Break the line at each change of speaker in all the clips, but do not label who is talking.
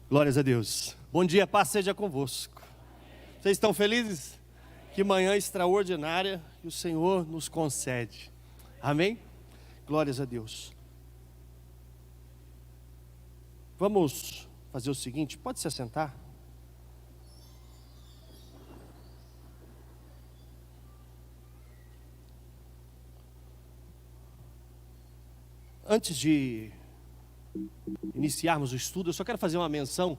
Glórias a Deus. Bom dia, paz seja convosco. Vocês estão felizes? Que manhã extraordinária que o Senhor nos concede. Amém? Glórias a Deus. Vamos fazer o seguinte, pode se assentar? Antes de iniciarmos o estudo, eu só quero fazer uma menção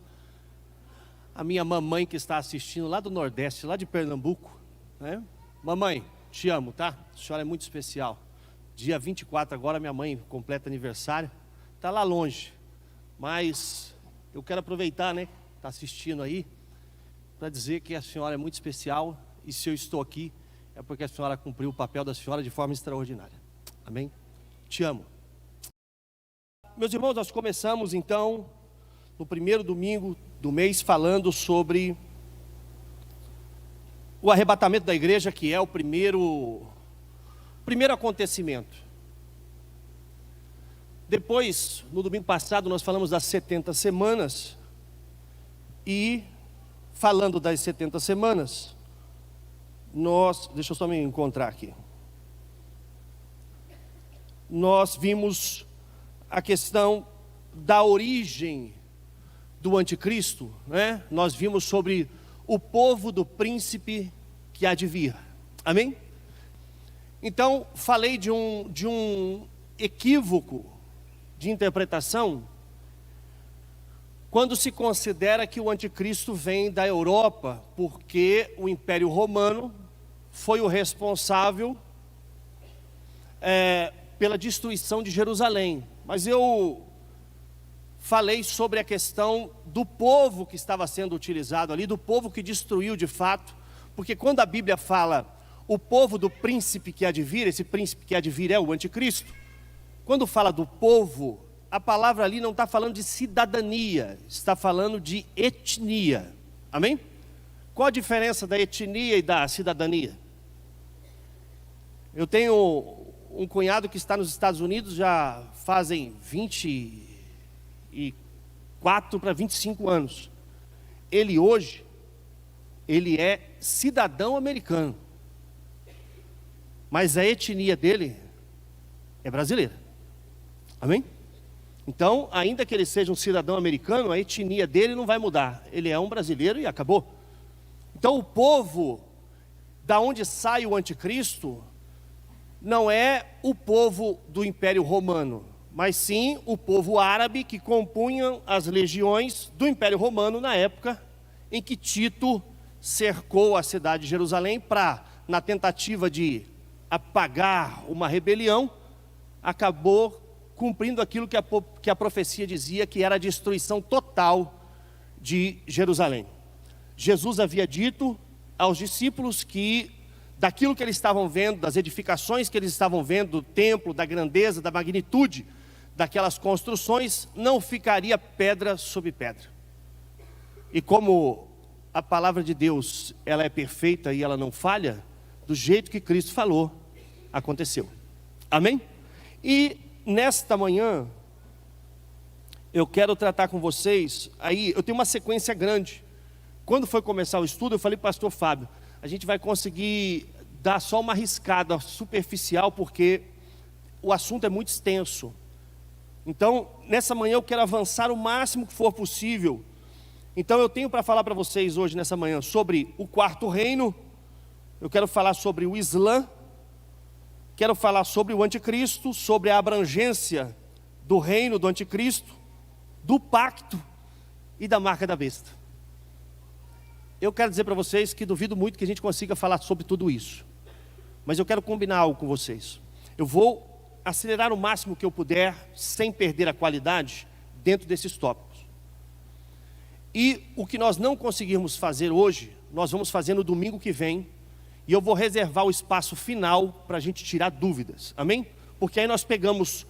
à minha mamãe que está assistindo lá do Nordeste, lá de Pernambuco, né? Mamãe, te amo, tá? A senhora é muito especial. Dia 24 agora minha mãe completa aniversário, está lá longe, mas eu quero aproveitar, né? Está assistindo aí, para dizer que a senhora é muito especial e se eu estou aqui é porque a senhora cumpriu o papel da senhora de forma extraordinária. Amém? Te amo. Meus irmãos, nós começamos então, no primeiro domingo do mês, falando sobre o arrebatamento da igreja, que é o primeiro acontecimento. Depois, no domingo passado, nós falamos das 70 semanas, e falando das 70 semanas, deixa eu só me encontrar aqui, nós vimos a questão da origem do anticristo, né? Nós vimos sobre o povo do príncipe que há de vir, amém? Então, falei de um equívoco de interpretação, quando se considera que o anticristo vem da Europa, porque o Império Romano foi o responsável pela destruição de Jerusalém. Mas eu falei sobre a questão do povo que estava sendo utilizado ali, do povo que destruiu de fato, porque quando a Bíblia fala o povo do príncipe que há de vir, esse príncipe que há de vir é o anticristo. Quando fala do povo, a palavra ali não está falando de cidadania, está falando de etnia, amém? Qual a diferença da etnia e da cidadania? Eu tenho um cunhado que está nos Estados Unidos, já fazem 24 para 25 anos. Ele hoje, ele é cidadão americano, mas a etnia dele é brasileira, amém? Então, ainda que ele seja um cidadão americano, a etnia dele não vai mudar, ele é um brasileiro e acabou. Então o povo, da onde sai o anticristo, não é o povo do Império Romano, mas sim o povo árabe que compunham as legiões do Império Romano na época em que Tito cercou a cidade de Jerusalém para, na tentativa de apagar uma rebelião, acabou cumprindo aquilo que a profecia dizia, que era a destruição total de Jerusalém. Jesus havia dito aos discípulos que daquilo que eles estavam vendo, das edificações que eles estavam vendo, do templo, da grandeza, da magnitude daquelas construções, não ficaria pedra sobre pedra. E como a palavra de Deus, ela é perfeita e ela não falha, do jeito que Cristo falou, aconteceu. Amém? E nesta manhã, eu quero tratar com vocês, aí eu tenho uma sequência grande. Quando foi começar o estudo, eu falei para o pastor Fábio, a gente vai conseguir dar só uma riscada superficial, porque o assunto é muito extenso. Então, nessa manhã eu quero avançar o máximo que for possível. Então eu tenho para falar para vocês hoje, nessa manhã, sobre o quarto reino. Eu quero falar sobre o Islã. Quero falar sobre o anticristo, sobre a abrangência do reino do anticristo, do pacto e da marca da besta. Eu quero dizer para vocês que duvido muito que a gente consiga falar sobre tudo isso, mas eu quero combinar algo com vocês. Eu vou acelerar o máximo que eu puder, sem perder a qualidade, dentro desses tópicos. E o que nós não conseguirmos fazer hoje, nós vamos fazer no domingo que vem, e eu vou reservar o espaço final para a gente tirar dúvidas, amém? Porque aí nós pegamos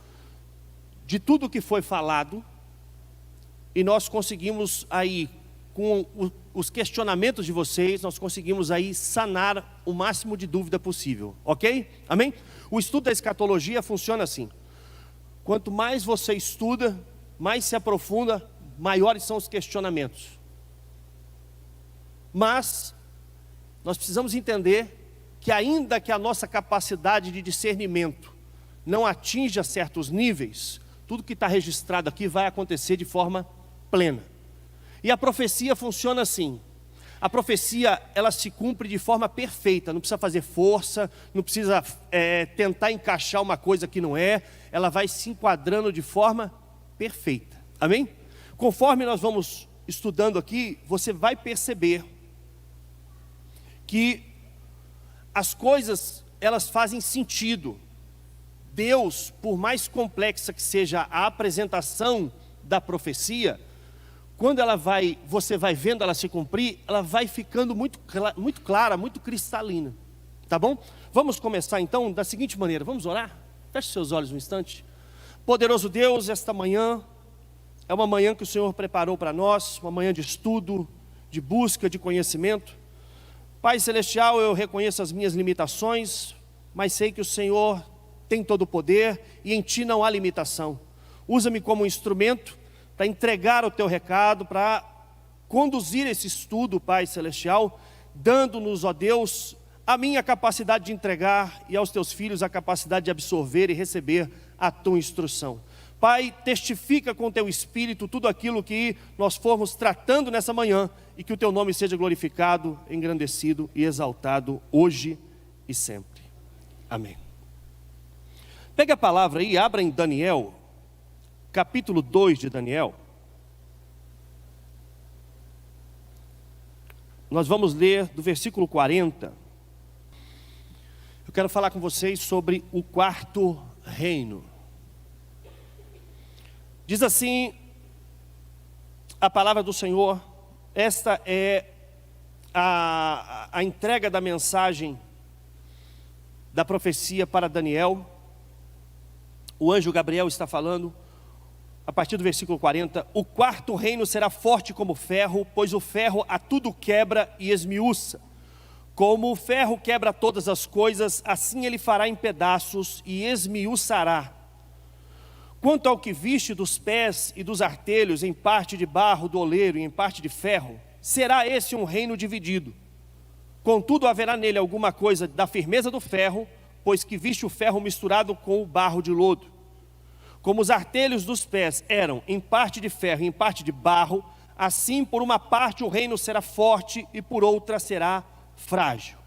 de tudo que foi falado, e nós conseguimos aí, com os questionamentos de vocês, nós conseguimos aí sanar o máximo de dúvida possível, ok? Amém? O estudo da escatologia funciona assim: quanto mais você estuda, mais se aprofunda, maiores são os questionamentos. Mas nós precisamos entender que ainda que a nossa capacidade de discernimento não atinja certos níveis, tudo que está registrado aqui vai acontecer de forma plena. E a profecia funciona assim. A profecia, ela se cumpre de forma perfeita, não precisa fazer força, não precisa tentar encaixar uma coisa que não é, ela vai se enquadrando de forma perfeita. Amém? Conforme nós vamos estudando aqui, você vai perceber que as coisas, elas fazem sentido. Deus, por mais complexa que seja a apresentação da profecia, quando você vai vendo ela se cumprir, ela vai ficando muito clara, muito cristalina. Tá bom? Vamos começar então da seguinte maneira, vamos orar? Feche seus olhos um instante. Poderoso Deus, esta manhã é uma manhã que o Senhor preparou para nós, uma manhã de estudo, de busca, de conhecimento. Pai Celestial, eu reconheço as minhas limitações, mas sei que o Senhor tem todo o poder e em Ti não há limitação. Usa-me como um instrumento para entregar o Teu recado, para conduzir esse estudo, Pai Celestial, dando-nos, ó Deus, a minha capacidade de entregar e aos Teus filhos a capacidade de absorver e receber a Tua instrução. Pai, testifica com o Teu Espírito tudo aquilo que nós formos tratando nessa manhã e que o Teu nome seja glorificado, engrandecido e exaltado hoje e sempre. Amém. Pega a palavra aí, abra em Daniel, capítulo 2 de Daniel. Nós vamos ler do versículo 40. Eu quero falar com vocês sobre o quarto reino. Diz assim a palavra do Senhor, esta é a entrega da mensagem da profecia para Daniel. O anjo Gabriel está falando, a partir do versículo 40, o quarto reino será forte como ferro, pois o ferro a tudo quebra e esmiuça. Como o ferro quebra todas as coisas, assim ele fará em pedaços e esmiuçará. Quanto ao que viste dos pés e dos artelhos, em parte de barro do oleiro e em parte de ferro, será esse um reino dividido. Contudo, haverá nele alguma coisa da firmeza do ferro, pois que viste o ferro misturado com o barro de lodo. Como os artelhos dos pés eram em parte de ferro e em parte de barro, assim por uma parte o reino será forte e por outra será frágil.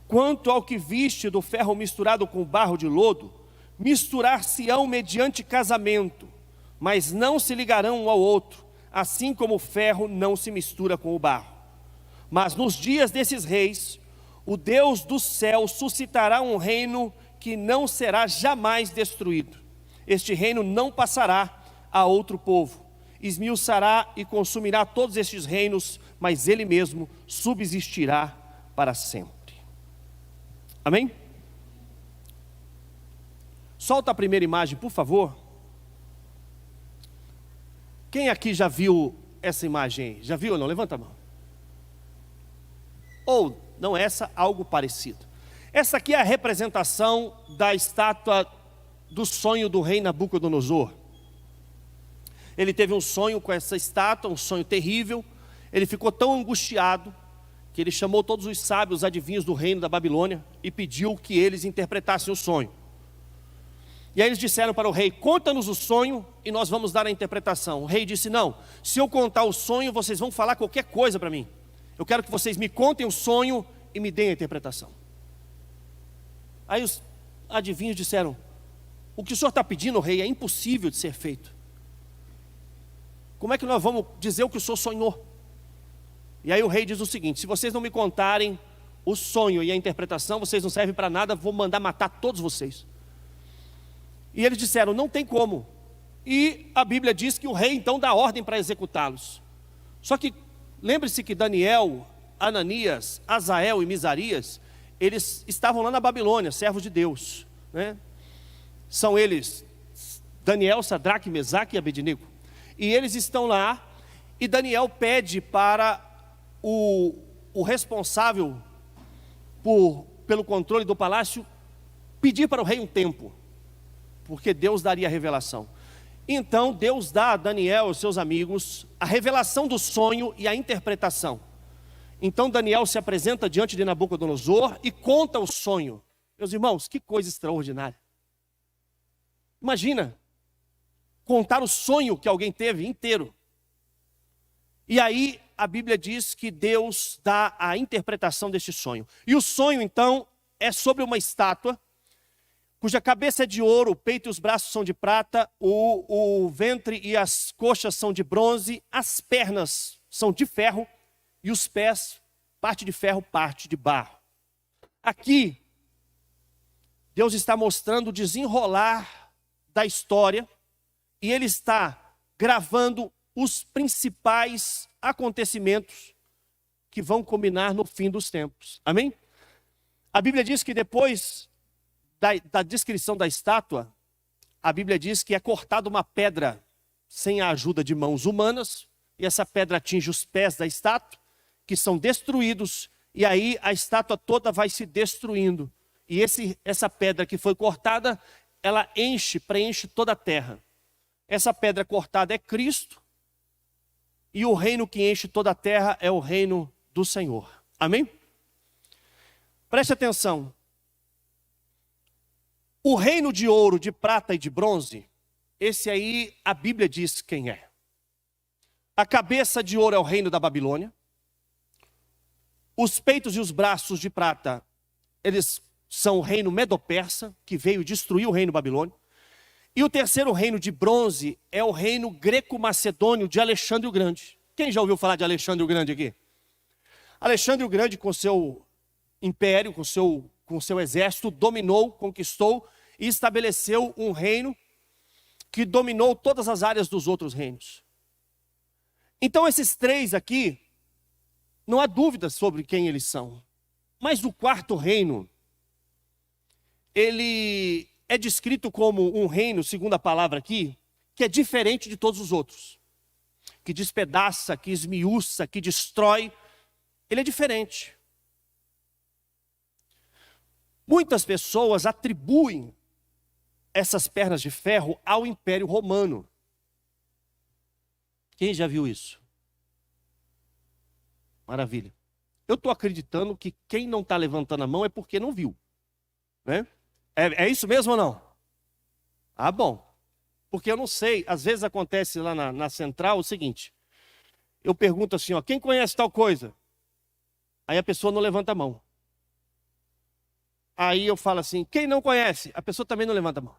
Quanto ao que viste do ferro misturado com o barro de lodo, misturar-se-ão mediante casamento, mas não se ligarão um ao outro, assim como o ferro não se mistura com o barro. Mas nos dias desses reis, o Deus do céu suscitará um reino que não será jamais destruído. Este reino não passará a outro povo, esmiuçará e consumirá todos estes reinos, mas ele mesmo subsistirá para sempre. Amém? Solta a primeira imagem, por favor. Quem aqui já viu essa imagem aí? Já viu ou não? Levanta a mão. Ou não essa, algo parecido. Essa aqui é a representação da estátua do sonho do rei Nabucodonosor. Ele teve um sonho com essa estátua, um sonho terrível. Ele ficou tão angustiado que ele chamou todos os sábios adivinhos do reino da Babilônia e pediu que eles interpretassem o sonho. E aí eles disseram para o rei, conta-nos o sonho e nós vamos dar a interpretação. O rei disse, não, se eu contar o sonho, vocês vão falar qualquer coisa para mim. Eu quero que vocês me contem o sonho e me deem a interpretação. Aí os adivinhos disseram, o que o senhor está pedindo, rei, é impossível de ser feito. Como é que nós vamos dizer o que o senhor sonhou? E aí o rei diz o seguinte, se vocês não me contarem o sonho e a interpretação, vocês não servem para nada, vou mandar matar todos vocês. E eles disseram, não tem como. E a Bíblia diz que o rei então dá ordem para executá-los. Só que lembre-se que Daniel, Ananias, Azael e Misarias, eles estavam lá na Babilônia, servos de Deus, né? São eles Daniel, Sadraque, Mesaque e Abednego. E eles estão lá, e Daniel pede para o responsável pelo controle do palácio pedir para o rei um tempo, porque Deus daria a revelação. Então Deus dá a Daniel e aos seus amigos a revelação do sonho e a interpretação. Então Daniel se apresenta diante de Nabucodonosor e conta o sonho. Meus irmãos, que coisa extraordinária. Imagina, contar o sonho que alguém teve inteiro. E aí a Bíblia diz que Deus dá a interpretação deste sonho. E o sonho então é sobre uma estátua, cuja cabeça é de ouro, o peito e os braços são de prata, o ventre e as coxas são de bronze, as pernas são de ferro e os pés, parte de ferro, parte de barro. Aqui, Deus está mostrando o desenrolar da história e Ele está gravando os principais acontecimentos que vão culminar no fim dos tempos. Amém? A Bíblia diz que depois da descrição da estátua, a Bíblia diz que é cortada uma pedra sem a ajuda de mãos humanas, e essa pedra atinge os pés da estátua, que são destruídos, e aí a estátua toda vai se destruindo. E essa pedra que foi cortada, ela preenche toda a terra. Essa pedra cortada é Cristo, e o reino que enche toda a terra é o reino do Senhor. Amém? Preste atenção. O reino de ouro, de prata e de bronze, esse aí a Bíblia diz quem é. A cabeça de ouro é o reino da Babilônia. Os peitos e os braços de prata, eles são o reino medo-persa, que veio destruir o reino babilônio. E o terceiro reino de bronze é o reino greco-macedônio de Alexandre o Grande. Quem já ouviu falar de Alexandre o Grande aqui? Alexandre o Grande, com seu império, com seu exército, dominou, conquistou e estabeleceu um reino que dominou todas as áreas dos outros reinos. Então esses três aqui, não há dúvida sobre quem eles são. Mas o quarto reino, ele é descrito como um reino, segundo a palavra aqui, que é diferente de todos os outros. Que despedaça, que esmiuça, que destrói. Ele é diferente. Muitas pessoas atribuem essas pernas de ferro ao Império Romano. Quem já viu isso? Maravilha. Eu estou acreditando que quem não está levantando a mão é porque não viu. Né? É isso mesmo ou não? Ah, bom. Porque eu não sei, às vezes acontece lá na central o seguinte. Eu pergunto assim, ó, quem conhece tal coisa? Aí a pessoa não levanta a mão. Aí eu falo assim, quem não conhece? A pessoa também não levanta a mão.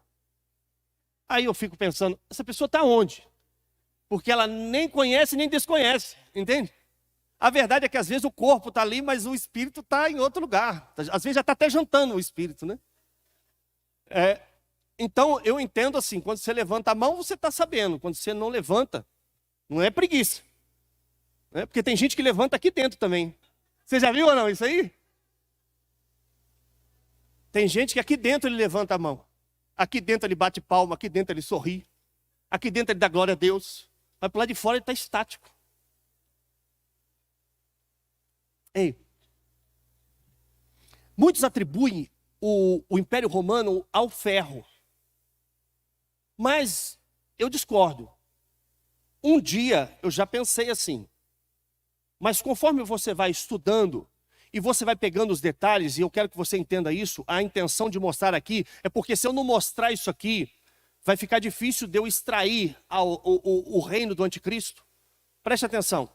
Aí eu fico pensando, essa pessoa está onde? Porque ela nem conhece nem desconhece, entende? A verdade é que às vezes o corpo está ali, mas o espírito está em outro lugar. Às vezes já está até jantando o espírito, né? Então eu entendo assim, quando você levanta a mão, você está sabendo. Quando você não levanta, não é preguiça. Né? Porque tem gente que levanta aqui dentro também. Você já viu ou não isso aí? Tem gente que aqui dentro ele levanta a mão. Aqui dentro ele bate palma, aqui dentro ele sorri. Aqui dentro ele dá glória a Deus. Mas por lá de fora ele está estático. Ei, muitos atribuem o Império Romano ao ferro. Mas eu discordo. Um dia eu já pensei assim. Mas conforme você vai estudando e você vai pegando os detalhes, e eu quero que você entenda isso, a intenção de mostrar aqui é porque se eu não mostrar isso aqui, vai ficar difícil de eu extrair o reino do anticristo. Preste atenção.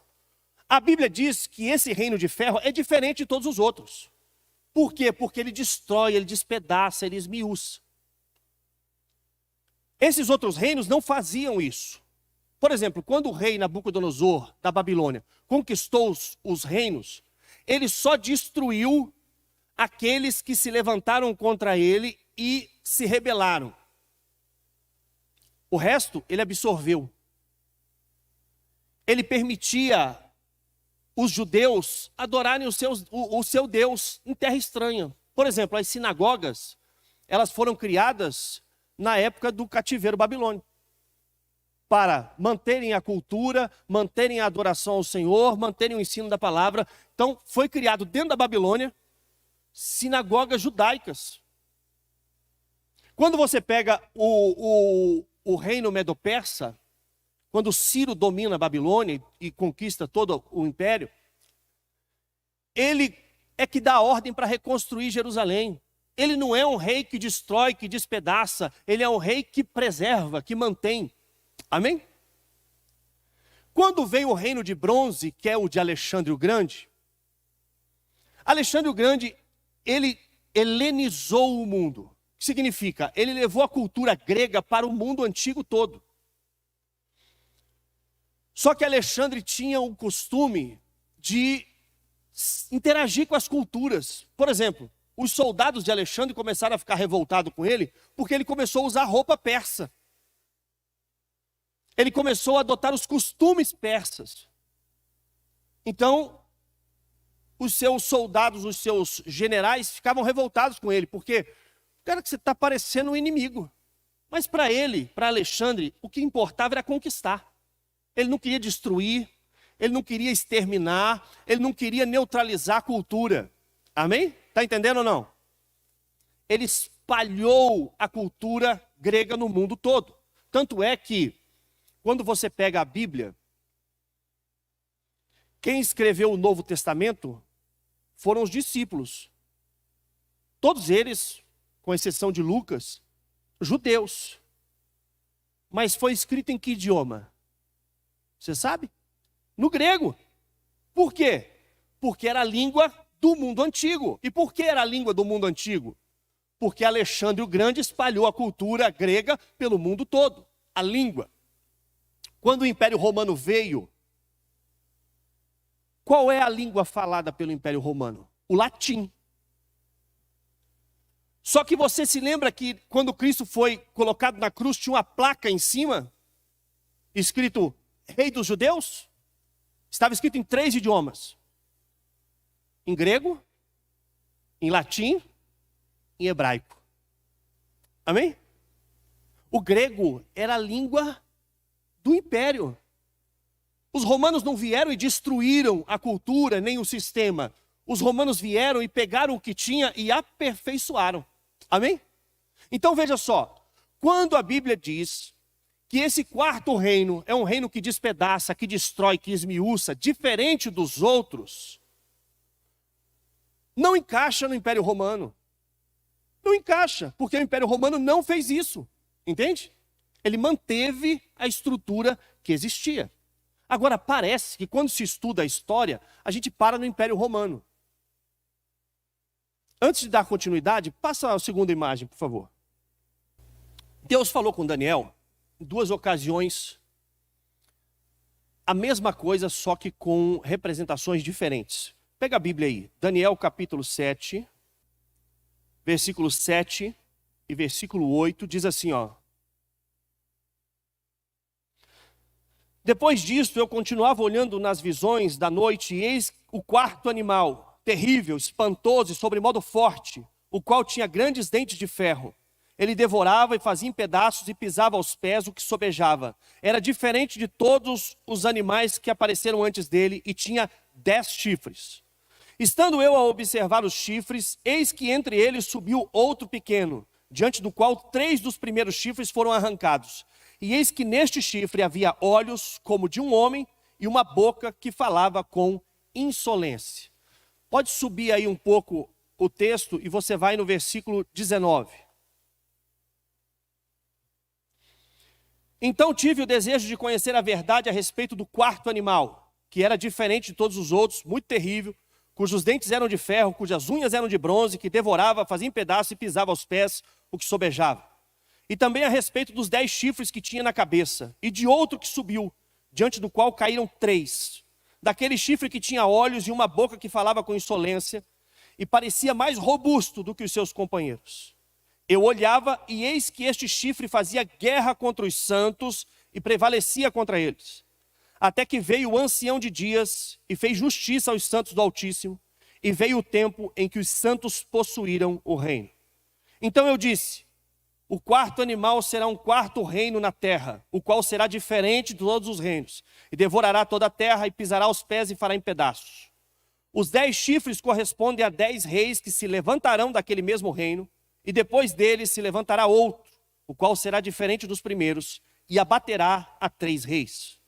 A Bíblia diz que esse reino de ferro é diferente de todos os outros. Por quê? Porque ele destrói, ele despedaça, ele esmiuça. Esses outros reinos não faziam isso. Por exemplo, quando o rei Nabucodonosor, da Babilônia, conquistou os reinos, ele só destruiu aqueles que se levantaram contra ele e se rebelaram. O resto, ele absorveu. Ele permitia os judeus adorarem o seu Deus em terra estranha. Por exemplo, as sinagogas, elas foram criadas na época do cativeiro babilônico, para manterem a cultura, manterem a adoração ao Senhor, manterem o ensino da palavra. Então, foi criado dentro da Babilônia, sinagogas judaicas. Quando você pega o reino medo-persa, quando Ciro domina a Babilônia e conquista todo o império, ele é que dá ordem para reconstruir Jerusalém. Ele não é um rei que destrói, que despedaça, ele é um rei que preserva, que mantém. Amém? Quando veio o reino de bronze, que é o de Alexandre o Grande, Alexandre o Grande, ele helenizou o mundo. O que significa? Ele levou a cultura grega para o mundo antigo todo. Só que Alexandre tinha o costume de interagir com as culturas. Por exemplo, os soldados de Alexandre começaram a ficar revoltados com ele, porque ele começou a usar roupa persa. Ele começou a adotar os costumes persas. Então, os seus soldados, os seus generais ficavam revoltados com ele, porque, cara, que você está parecendo um inimigo. Mas para ele, para Alexandre, o que importava era conquistar. Ele não queria destruir, ele não queria exterminar, ele não queria neutralizar a cultura. Amém? Está entendendo ou não? Ele espalhou a cultura grega no mundo todo. Tanto é que, quando você pega a Bíblia, quem escreveu o Novo Testamento foram os discípulos. Todos eles, com exceção de Lucas, judeus. Mas foi escrito em que idioma? Você sabe? No grego. Por quê? Porque era a língua do mundo antigo. E por que era a língua do mundo antigo? Porque Alexandre o Grande espalhou a cultura grega pelo mundo todo. A língua. Quando o Império Romano veio, qual é a língua falada pelo Império Romano? O latim. Só que você se lembra que quando Cristo foi colocado na cruz, tinha uma placa em cima, escrito Rei dos Judeus? Estava escrito em 3 idiomas. Em grego, em latim, em hebraico. Amém? O grego era a língua do império. Os romanos não vieram e destruíram a cultura, nem o sistema. Os romanos vieram e pegaram o que tinha e aperfeiçoaram. Amém? Então veja só, quando a Bíblia diz que esse quarto reino é um reino que despedaça, que destrói, que esmiuça, diferente dos outros, não encaixa no Império Romano. Não encaixa, porque o Império Romano não fez isso. Entende? Ele manteve a estrutura que existia. Agora, parece que quando se estuda a história, a gente para no Império Romano. Antes de dar continuidade, passa a segunda imagem, por favor. Deus falou com Daniel, em 2 ocasiões, a mesma coisa, só que com representações diferentes. Pega a Bíblia aí, Daniel capítulo 7, versículo 7 e versículo 8, diz assim, ó. Depois disso, eu continuava olhando nas visões da noite, e eis o quarto animal, terrível, espantoso e sobremodo forte, o qual tinha grandes dentes de ferro. Ele devorava e fazia em pedaços e pisava aos pés o que sobejava. Era diferente de todos os animais que apareceram antes dele e tinha 10 chifres. Estando eu a observar os chifres, eis que entre eles subiu outro pequeno, diante do qual 3 dos primeiros chifres foram arrancados. E eis que neste chifre havia olhos como de um homem e uma boca que falava com insolência. Pode subir aí um pouco o texto e você vai no versículo 19. Então tive o desejo de conhecer a verdade a respeito do quarto animal, que era diferente de todos os outros, muito terrível, cujos dentes eram de ferro, cujas unhas eram de bronze, que devorava, fazia em pedaços e pisava aos pés o que sobejava. E também a respeito dos 10 chifres que tinha na cabeça, e de outro que subiu, diante do qual caíram 3. Daquele chifre que tinha olhos e uma boca que falava com insolência, e parecia mais robusto do que os seus companheiros. Eu olhava, e eis que este chifre fazia guerra contra os santos, e prevalecia contra eles. Até que veio o ancião de dias, e fez justiça aos santos do Altíssimo, e veio o tempo em que os santos possuíram o reino. Então eu disse, o quarto animal será um quarto reino na terra, o qual será diferente de todos os reinos, e devorará toda a terra, e pisará os pés e fará em pedaços. Os 10 chifres correspondem a 10 reis que se levantarão daquele mesmo reino, e depois deles se levantará outro, o qual será diferente dos primeiros, e abaterá a 3 reis.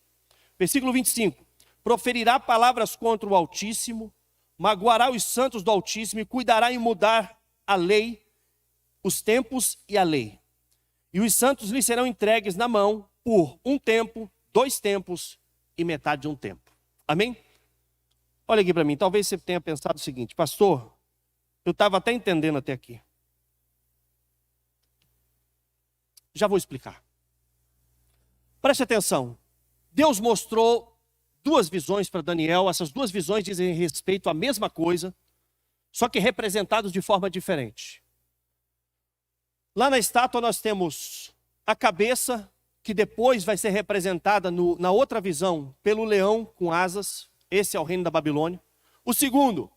Versículo 25. Proferirá palavras contra o Altíssimo, magoará os santos do Altíssimo e cuidará em mudar a lei, os tempos e a lei. E os santos lhe serão entregues na mão por 1 tempo, 2 tempos e metade de 1 tempo. Amém? Olha aqui para mim, talvez você tenha pensado o seguinte: pastor, eu estava até entendendo até aqui. Já vou explicar. Preste atenção. Deus mostrou 2 visões para Daniel. Essas 2 visões dizem respeito à mesma coisa, só que representados de forma diferente. Lá na estátua nós temos a cabeça, que depois vai ser representada na outra visão pelo leão com asas. Esse é o reino da Babilônia. O segundo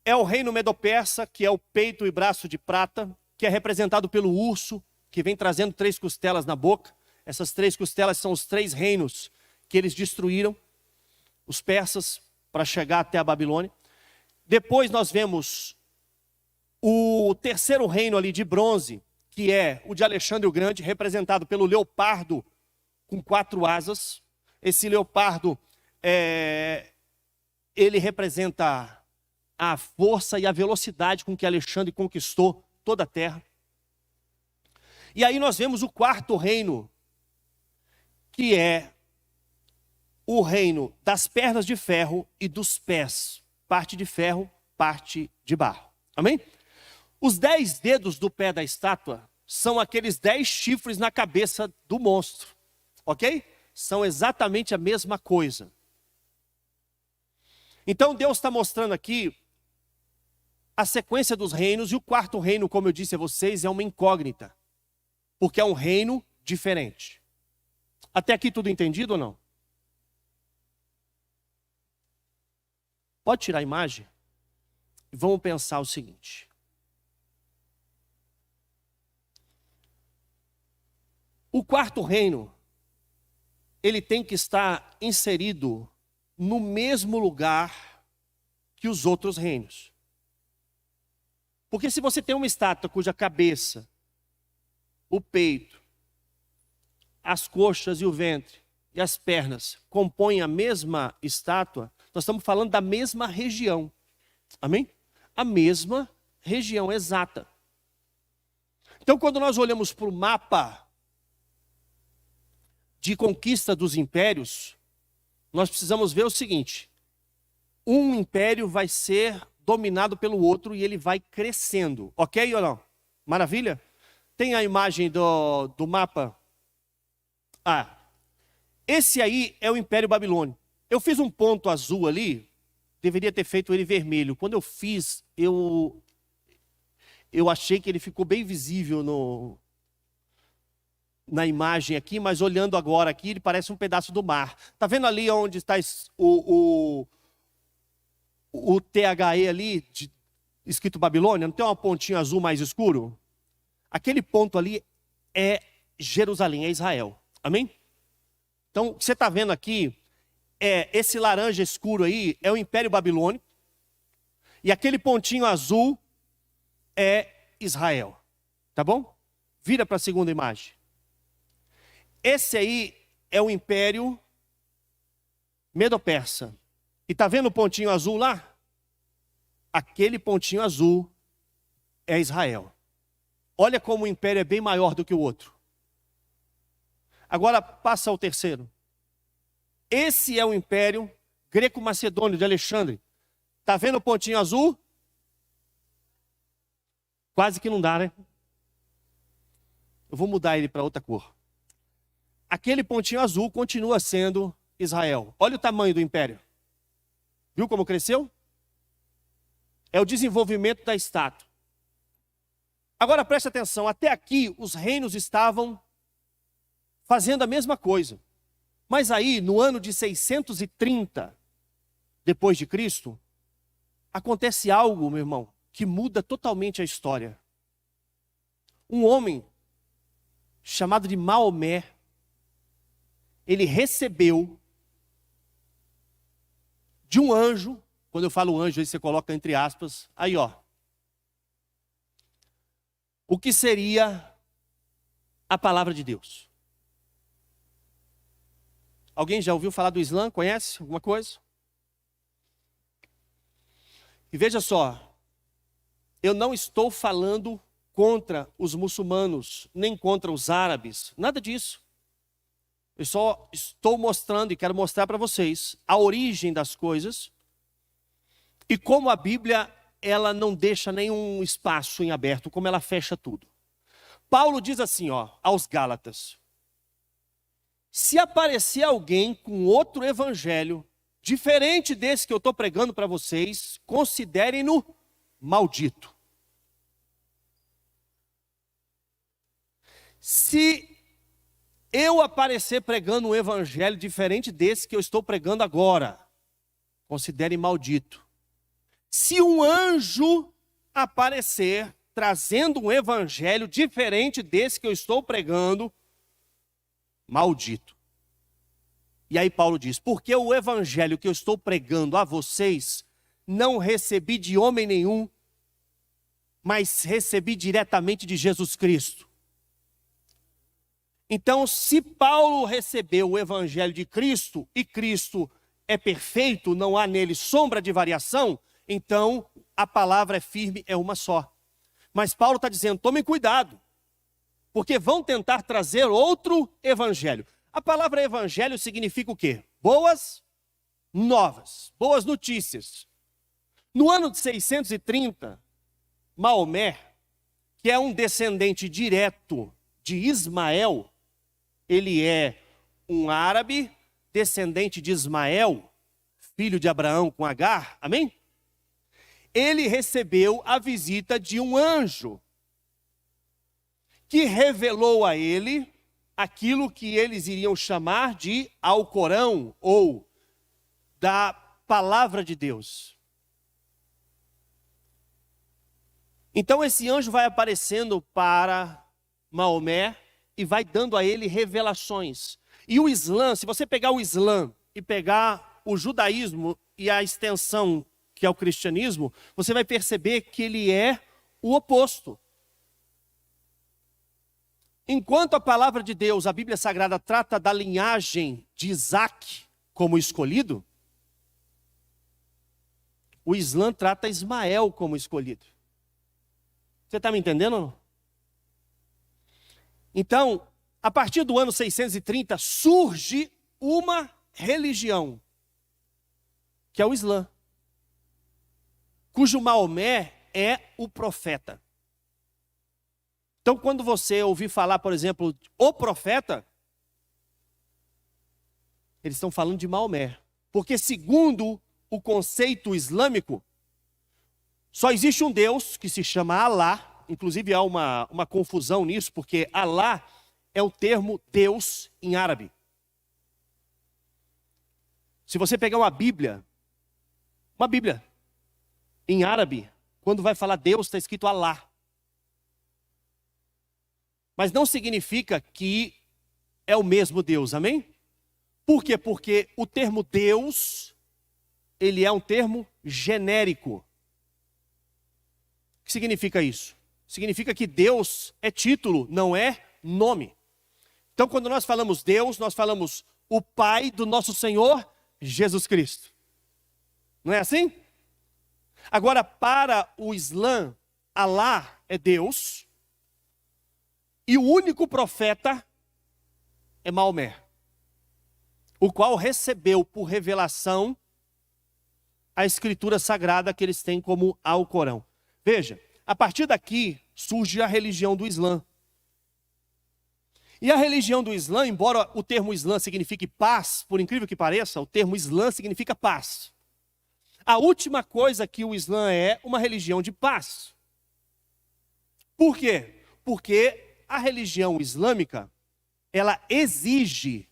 é o reino medo-persa, que é o peito e braço de prata, que é representado pelo urso, que vem trazendo 3 costelas na boca. Essas 3 costelas são os 3 reinos que eles destruíram, os persas, para chegar até a Babilônia. Depois nós vemos o terceiro reino ali de bronze, que é o de Alexandre o Grande, representado pelo leopardo com 4 asas. Esse leopardo, ele representa a força e a velocidade com que Alexandre conquistou toda a terra. E aí nós vemos o 4º reino, que é o reino das pernas de ferro e dos pés. Parte de ferro, parte de barro. Amém? Os 10 dedos do pé da estátua são aqueles 10 chifres na cabeça do monstro. Ok? São exatamente a mesma coisa. Então Deus está mostrando aqui a sequência dos reinos. E o 4º reino, como eu disse a vocês, é uma incógnita. Porque é um reino diferente. Até aqui tudo entendido ou não? Pode tirar a imagem? E vamos pensar o seguinte. O 4º reino, ele tem que estar inserido no mesmo lugar que os outros reinos. Porque se você tem uma estátua cuja cabeça, o peito, as coxas e o ventre e as pernas compõem a mesma estátua, nós estamos falando da mesma região. Amém? A mesma região exata. Então, quando nós olhamos para o mapa de conquista dos impérios, nós precisamos ver o seguinte: um império vai ser dominado pelo outro e ele vai crescendo. Ok ou não? Maravilha? Tem a imagem do mapa? Esse aí é o Império Babilônico. Eu fiz um ponto azul ali, deveria ter feito ele vermelho. Quando eu fiz, eu achei que ele ficou bem visível na imagem aqui, mas olhando agora aqui, ele parece um pedaço do mar. Está vendo ali onde está o THE ali, escrito Babilônia? Não tem uma pontinha azul mais escuro? Aquele ponto ali é Jerusalém, é Israel. Amém? Então, o que você está vendo aqui, esse laranja escuro aí, é o Império Babilônico. E aquele pontinho azul é Israel. Tá bom? Vira para a segunda imagem. Esse aí é o Império Medo-Persa. E está vendo o pontinho azul lá? Aquele pontinho azul é Israel. Olha como o império é bem maior do que o outro. Agora passa ao terceiro. Esse é o Império Greco-Macedônio de Alexandre. Está vendo o pontinho azul? Quase que não dá, né? Eu vou mudar ele para outra cor. Aquele pontinho azul continua sendo Israel. Olha o tamanho do império. Viu como cresceu? É o desenvolvimento da estátua. Agora preste atenção, até aqui os reinos estavam fazendo a mesma coisa. Mas aí, no ano de 630 depois de Cristo, acontece algo, meu irmão, que muda totalmente a história. Um homem chamado de Maomé, ele recebeu de um anjo, quando eu falo anjo, aí você coloca entre aspas, aí ó, o que seria a palavra de Deus. Alguém já ouviu falar do Islã? Conhece alguma coisa? E veja só, eu não estou falando contra os muçulmanos, nem contra os árabes, nada disso. Eu só estou mostrando e quero mostrar para vocês a origem das coisas e como a Bíblia, ela não deixa nenhum espaço em aberto, como ela fecha tudo. Paulo diz assim, aos Gálatas: se aparecer alguém com outro evangelho, diferente desse que eu estou pregando para vocês, considerem-no maldito. Se eu aparecer pregando um evangelho diferente desse que eu estou pregando agora, considerem maldito. Se um anjo aparecer trazendo um evangelho diferente desse que eu estou pregando, maldito. E aí Paulo diz: porque o evangelho que eu estou pregando a vocês, não recebi de homem nenhum, mas recebi diretamente de Jesus Cristo. Então, se Paulo recebeu o evangelho de Cristo, e Cristo é perfeito, não há nele sombra de variação, então a palavra é firme, é uma só. Mas Paulo está dizendo: tomem cuidado, porque vão tentar trazer outro evangelho. A palavra evangelho significa o quê? Boas novas, boas notícias. No ano de 630, Maomé, que é um descendente direto de Ismael, ele é um árabe, descendente de Ismael, filho de Abraão com Agar, amém? Ele recebeu a visita de um anjo, que revelou a ele aquilo que eles iriam chamar de Alcorão, ou da palavra de Deus. Então esse anjo vai aparecendo para Maomé e vai dando a ele revelações. E o Islã, se você pegar o Islã e pegar o judaísmo e a extensão que é o cristianismo, você vai perceber que ele é o oposto. Enquanto a palavra de Deus, a Bíblia Sagrada, trata da linhagem de Isaac como escolhido, o Islã trata Ismael como escolhido. Você está me entendendo? Então, a partir do ano 630, surge uma religião, que é o Islã, cujo Maomé é o profeta. Então, quando você ouvir falar, por exemplo, o profeta, eles estão falando de Maomé. Porque segundo o conceito islâmico, só existe um Deus que se chama Alá. Inclusive há uma confusão nisso, porque Alá é o termo Deus em árabe. Se você pegar uma Bíblia em árabe, quando vai falar Deus, está escrito Alá. Mas não significa que é o mesmo Deus, amém? Por quê? Porque o termo Deus, ele é um termo genérico. O que significa isso? Significa que Deus é título, não é nome. Então, quando nós falamos Deus, nós falamos o Pai do nosso Senhor Jesus Cristo. Não é assim? Agora, para o Islã, Alá é Deus, e o único profeta é Maomé, o qual recebeu por revelação a escritura sagrada que eles têm como Alcorão. Veja, a partir daqui surge a religião do Islã. E a religião do Islã, embora o termo Islã signifique paz, por incrível que pareça, o termo Islã significa paz. A última coisa que o Islã é uma religião de paz. Por quê? Porque a religião islâmica, ela exige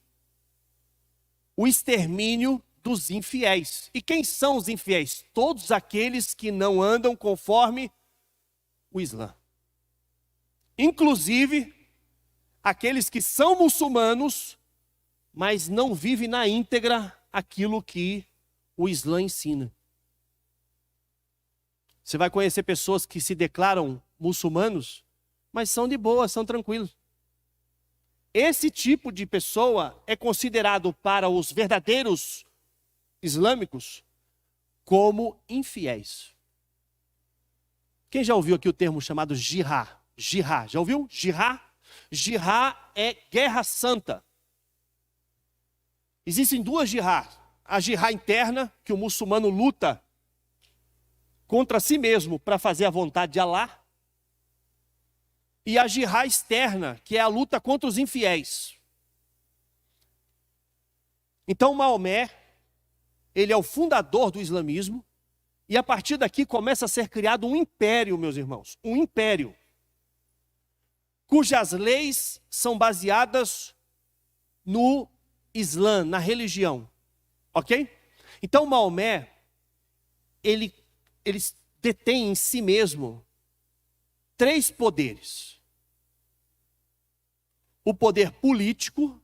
o extermínio dos infiéis. E quem são os infiéis? Todos aqueles que não andam conforme o Islã. Inclusive, aqueles que são muçulmanos, mas não vivem na íntegra aquilo que o Islã ensina. Você vai conhecer pessoas que se declaram muçulmanos, mas são de boa, são tranquilos. Esse tipo de pessoa é considerado para os verdadeiros islâmicos como infiéis. Quem já ouviu aqui o termo chamado jihad? Jihad, já ouviu? Jihad? Jihad é guerra santa. Existem duas jihad. A jihad interna, que o muçulmano luta contra si mesmo para fazer a vontade de Allah. E a jihad externa, que é a luta contra os infiéis. Então Maomé, ele é o fundador do islamismo, e a partir daqui começa a ser criado um império, meus irmãos. Um império, cujas leis são baseadas no Islã, na religião. Ok? Então Maomé, ele detém em si mesmo 3 poderes. O poder político,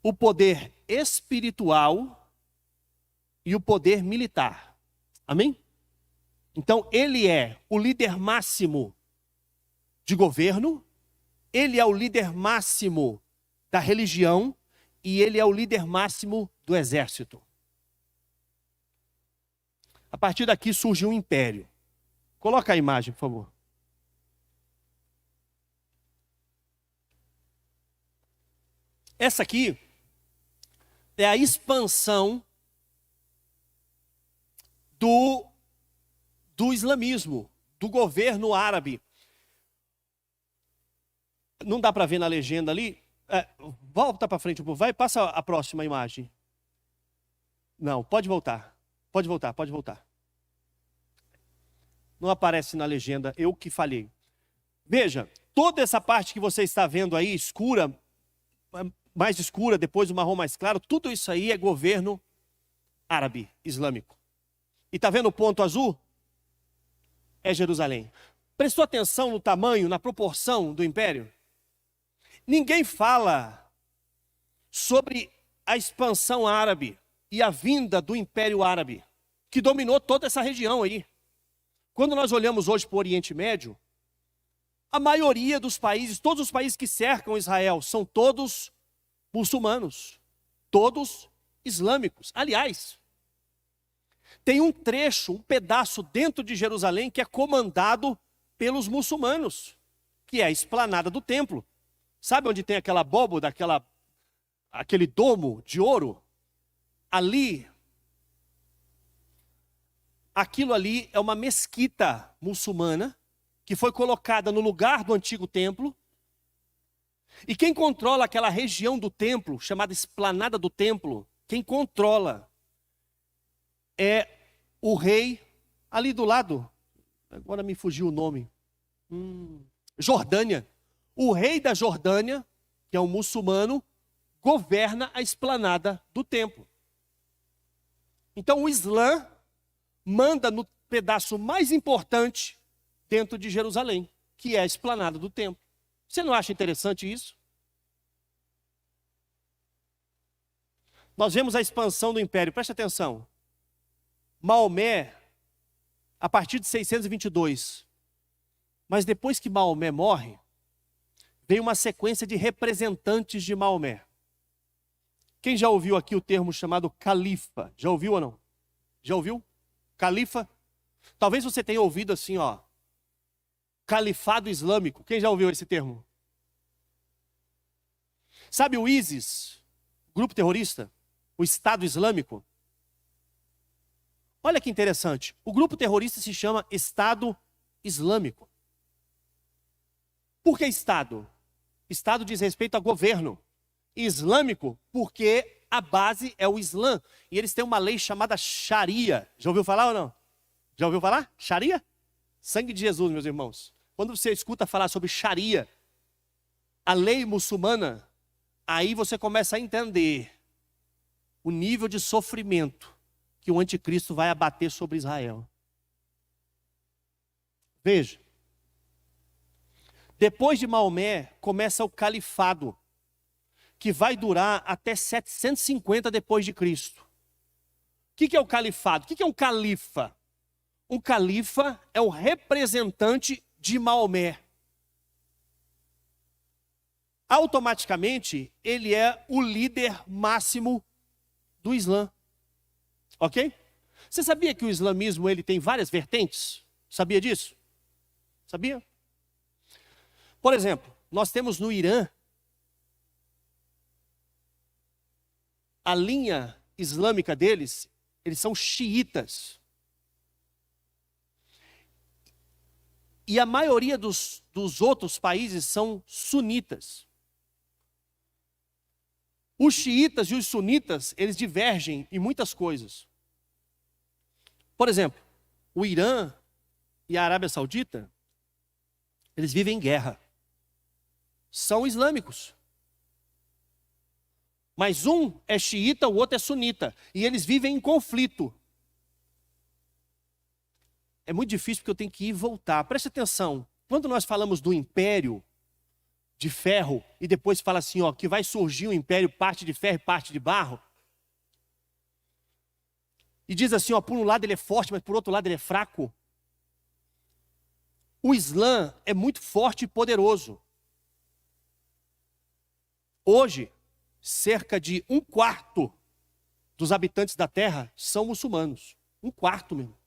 o poder espiritual e o poder militar. Amém? Então ele é o líder máximo de governo, ele é o líder máximo da religião e ele é o líder máximo do exército. A partir daqui surge um império. Coloca a imagem, por favor. Essa aqui é a expansão do islamismo, do governo árabe. Não dá para ver na legenda ali. Volta para frente, vai, passa a próxima imagem. Não, pode voltar. Pode voltar. Não aparece na legenda, eu que falhei. Veja, toda essa parte que você está vendo aí, escura, mais escura, depois o marrom mais claro, tudo isso aí é governo árabe, islâmico. E está vendo o ponto azul? É Jerusalém. Prestou atenção no tamanho, na proporção do império? Ninguém fala sobre a expansão árabe e a vinda do Império Árabe, que dominou toda essa região aí. Quando nós olhamos hoje para o Oriente Médio, a maioria dos países, todos os países que cercam Israel, são todos muçulmanos, todos islâmicos. Aliás, tem um trecho, um pedaço dentro de Jerusalém que é comandado pelos muçulmanos, que é a esplanada do templo. Sabe onde tem aquela abóboda, aquele domo de ouro? Ali, aquilo ali é uma mesquita muçulmana que foi colocada no lugar do antigo templo. E quem controla aquela região do templo, chamada esplanada do templo, quem controla é o rei ali do lado. Agora me fugiu o nome. Jordânia. O rei da Jordânia, que é um muçulmano, governa a esplanada do templo. Então o Islã manda no pedaço mais importante dentro de Jerusalém, que é a esplanada do templo. Você não acha interessante isso? Nós vemos a expansão do império, preste atenção. Maomé, a partir de 622, mas depois que Maomé morre, veio uma sequência de representantes de Maomé. Quem já ouviu aqui o termo chamado califa? Já ouviu ou não? Já ouviu? Califa? Talvez você tenha ouvido assim, ó. Califado Islâmico. Quem já ouviu esse termo? Sabe o ISIS, grupo terrorista? O Estado Islâmico? Olha que interessante. O grupo terrorista se chama Estado Islâmico. Por que Estado? Estado diz respeito a governo. Islâmico, porque a base é o Islã. E eles têm uma lei chamada Sharia. Já ouviu falar ou não? Já ouviu falar? Sharia? Sangue de Jesus, meus irmãos. Quando você escuta falar sobre Sharia, a lei muçulmana, aí você começa a entender o nível de sofrimento que o anticristo vai abater sobre Israel. Veja. Depois de Maomé, começa o califado, que vai durar até 750 depois de Cristo. O que é o califado? O que é um califa? Um califa é o representante de Maomé. automaticamente ele é o líder máximo do Islã. Ok? Você sabia que o islamismo ele tem várias vertentes? Sabia disso? Sabia? Por exemplo, nós temos no Irã a linha islâmica deles, eles são xiitas. E a maioria dos outros países são sunitas. Os xiitas e os sunitas, eles divergem em muitas coisas. Por exemplo, o Irã e a Arábia Saudita, eles vivem em guerra. São islâmicos. Mas um é xiita, o outro é sunita. E eles vivem em conflito. É muito difícil porque eu tenho que ir e voltar. Preste atenção. Quando nós falamos do império de ferro, e depois fala assim, ó, que vai surgir um império parte de ferro e parte de barro. E diz assim, ó, por um lado ele é forte, mas por outro lado ele é fraco. O Islã é muito forte e poderoso. Hoje, cerca de 1/4 dos habitantes da Terra são muçulmanos. 1/4 mesmo.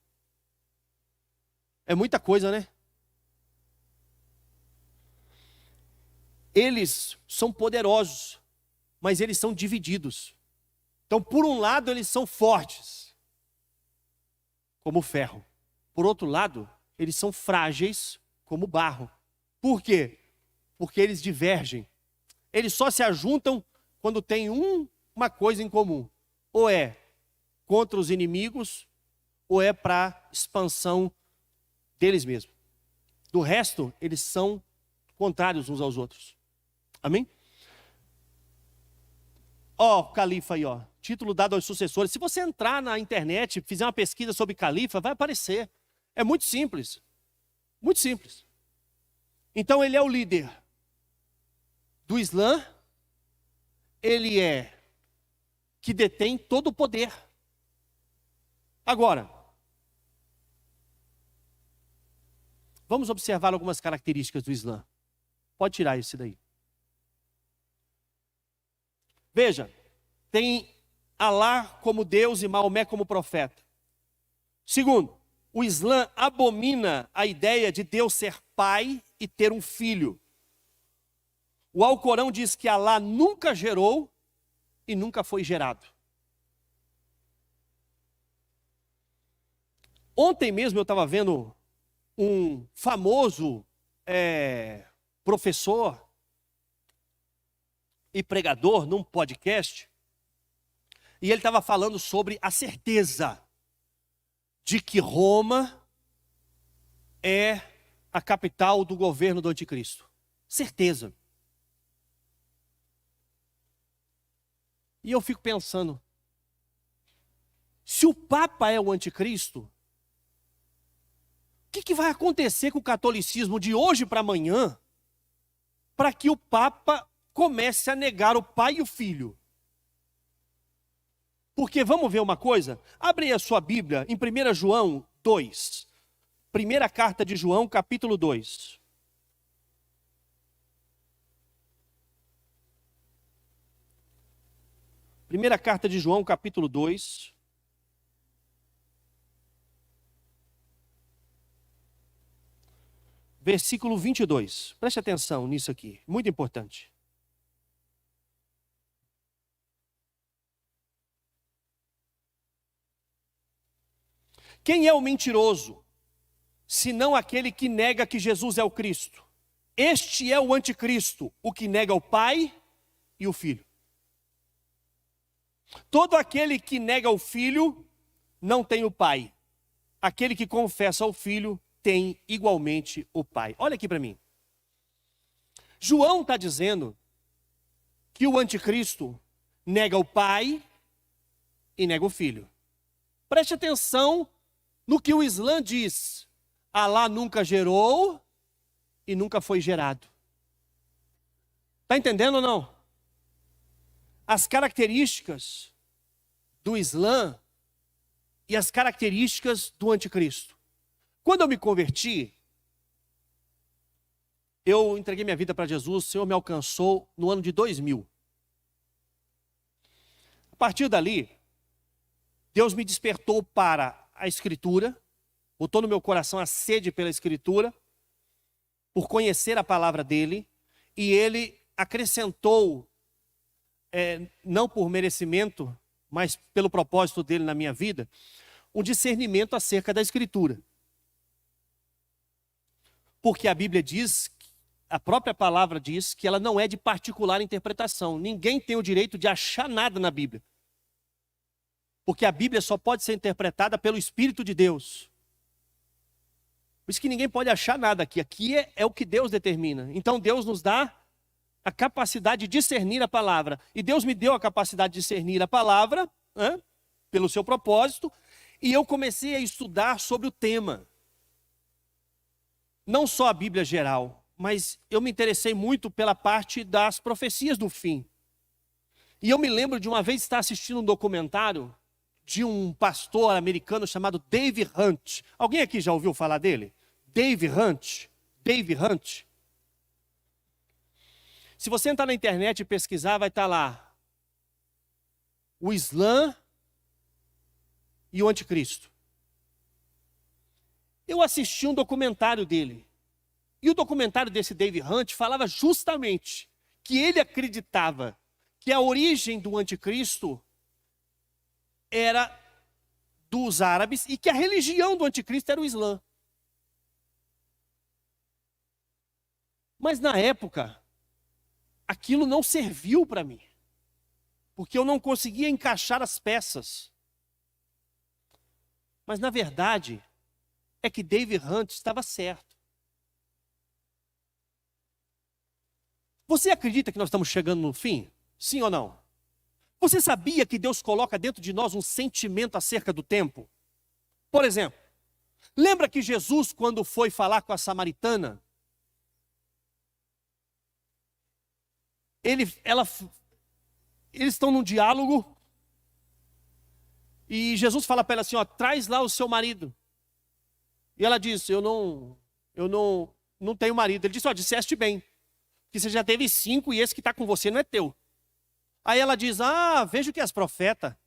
É muita coisa, né? Eles são poderosos, mas eles são divididos. Então, por um lado, eles são fortes, como o ferro. Por outro lado, eles são frágeis, como o barro. Por quê? Porque eles divergem. Eles só se ajuntam quando tem uma coisa em comum. Ou é contra os inimigos, ou é para expansão deles mesmos. Do resto, eles são contrários uns aos outros. Amém? Ó, califa aí, ó. Título dado aos sucessores. Se você entrar na internet, fizer uma pesquisa sobre califa, vai aparecer. É muito simples. Muito simples. Então ele é o líder do Islã. Ele é que detém todo o poder. Agora, vamos observar algumas características do Islã. Pode tirar esse daí. Veja, tem Alá como Deus e Maomé como profeta. Segundo, o Islã abomina a ideia de Deus ser pai e ter um filho. O Alcorão diz que Alá nunca gerou e nunca foi gerado. Ontem mesmo eu estava vendo um famoso professor e pregador num podcast, e ele estava falando sobre a certeza de que Roma é a capital do governo do anticristo. Certeza. E eu fico pensando, se o Papa é o anticristo, o que vai acontecer com o catolicismo de hoje para amanhã, para que o Papa comece a negar o pai e o filho? Porque vamos ver uma coisa? Abre aí a sua Bíblia em 1 João 2. Primeira carta de João, capítulo 2. Primeira carta de João, capítulo 2. Versículo 22. Preste atenção nisso aqui, muito importante. Quem é o mentiroso, senão aquele que nega que Jesus é o Cristo? Este é o anticristo, o que nega o Pai e o Filho. Todo aquele que nega o Filho não tem o Pai. Aquele que confessa o Filho tem igualmente o Pai. Olha aqui para mim. João está dizendo que o anticristo nega o Pai e nega o Filho. Preste atenção no que o Islã diz. Alá nunca gerou e nunca foi gerado. Está entendendo ou não? As características do Islã e as características do anticristo. Quando eu me converti, eu entreguei minha vida para Jesus, o Senhor me alcançou no ano de 2000. A partir dali, Deus me despertou para a Escritura, botou no meu coração a sede pela Escritura, por conhecer a palavra dele, e ele acrescentou, não por merecimento, mas pelo propósito dele na minha vida, um discernimento acerca da Escritura. Porque a Bíblia diz, a própria palavra diz, que ela não é de particular interpretação. Ninguém tem o direito de achar nada na Bíblia. Porque a Bíblia só pode ser interpretada pelo Espírito de Deus. Por isso que ninguém pode achar nada aqui. Aqui é o que Deus determina. Então Deus nos dá a capacidade de discernir a palavra. E Deus me deu a capacidade de discernir a palavra, pelo seu propósito, e eu comecei a estudar sobre o tema. Não só a Bíblia geral, mas eu me interessei muito pela parte das profecias do fim. E eu me lembro de uma vez estar assistindo um documentário de um pastor americano chamado Dave Hunt. Alguém aqui já ouviu falar dele? Dave Hunt. Dave Hunt. Se você entrar na internet e pesquisar, vai estar lá o Islã e o Anticristo. Eu assisti um documentário dele. E o documentário desse Dave Hunt falava justamente que ele acreditava que a origem do Anticristo era dos árabes e que a religião do Anticristo era o Islã. Mas na época, aquilo não serviu para mim, porque eu não conseguia encaixar as peças. Mas na verdade, é que Dave Hunt estava certo. Você acredita que nós estamos chegando no fim? Sim ou não? Você sabia que Deus coloca dentro de nós um sentimento acerca do tempo? Por exemplo, lembra que Jesus, quando foi falar com a samaritana, eles estão num diálogo, e Jesus fala para ela assim, traz lá o seu marido. E ela diz, eu não tenho marido. Ele disse, disseste bem, que você já teve 5 e esse que está com você não é teu. Aí ela diz, vejo que és profeta.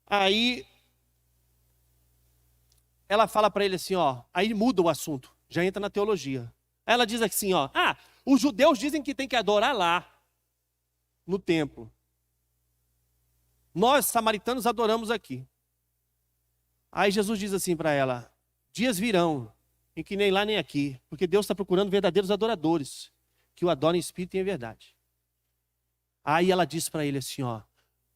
Aí ela fala para ele assim, aí muda o assunto, já entra na teologia. Aí ela diz assim, os judeus dizem que tem que adorar lá, no templo. Nós, samaritanos, adoramos aqui. Aí Jesus diz assim para ela, dias virão, em que nem lá nem aqui, porque Deus está procurando verdadeiros adoradores, que o adorem em espírito e em verdade. Aí ela diz para ele assim,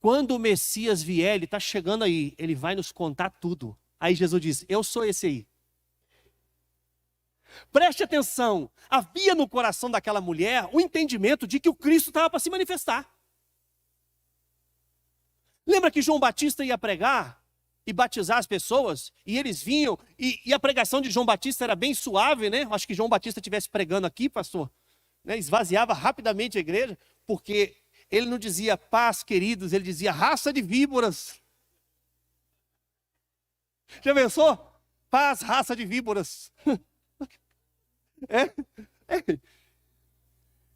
quando o Messias vier, ele está chegando aí, ele vai nos contar tudo. Aí Jesus diz, eu sou esse aí. Preste atenção, havia no coração daquela mulher o entendimento de que o Cristo estava para se manifestar. Lembra que João Batista ia pregar e batizar as pessoas, e eles vinham, e a pregação de João Batista era bem suave, né? Acho que João Batista estivesse pregando aqui, pastor, né? Esvaziava rapidamente a igreja, porque ele não dizia paz, queridos, ele dizia raça de víboras. Já pensou? Paz, raça de víboras.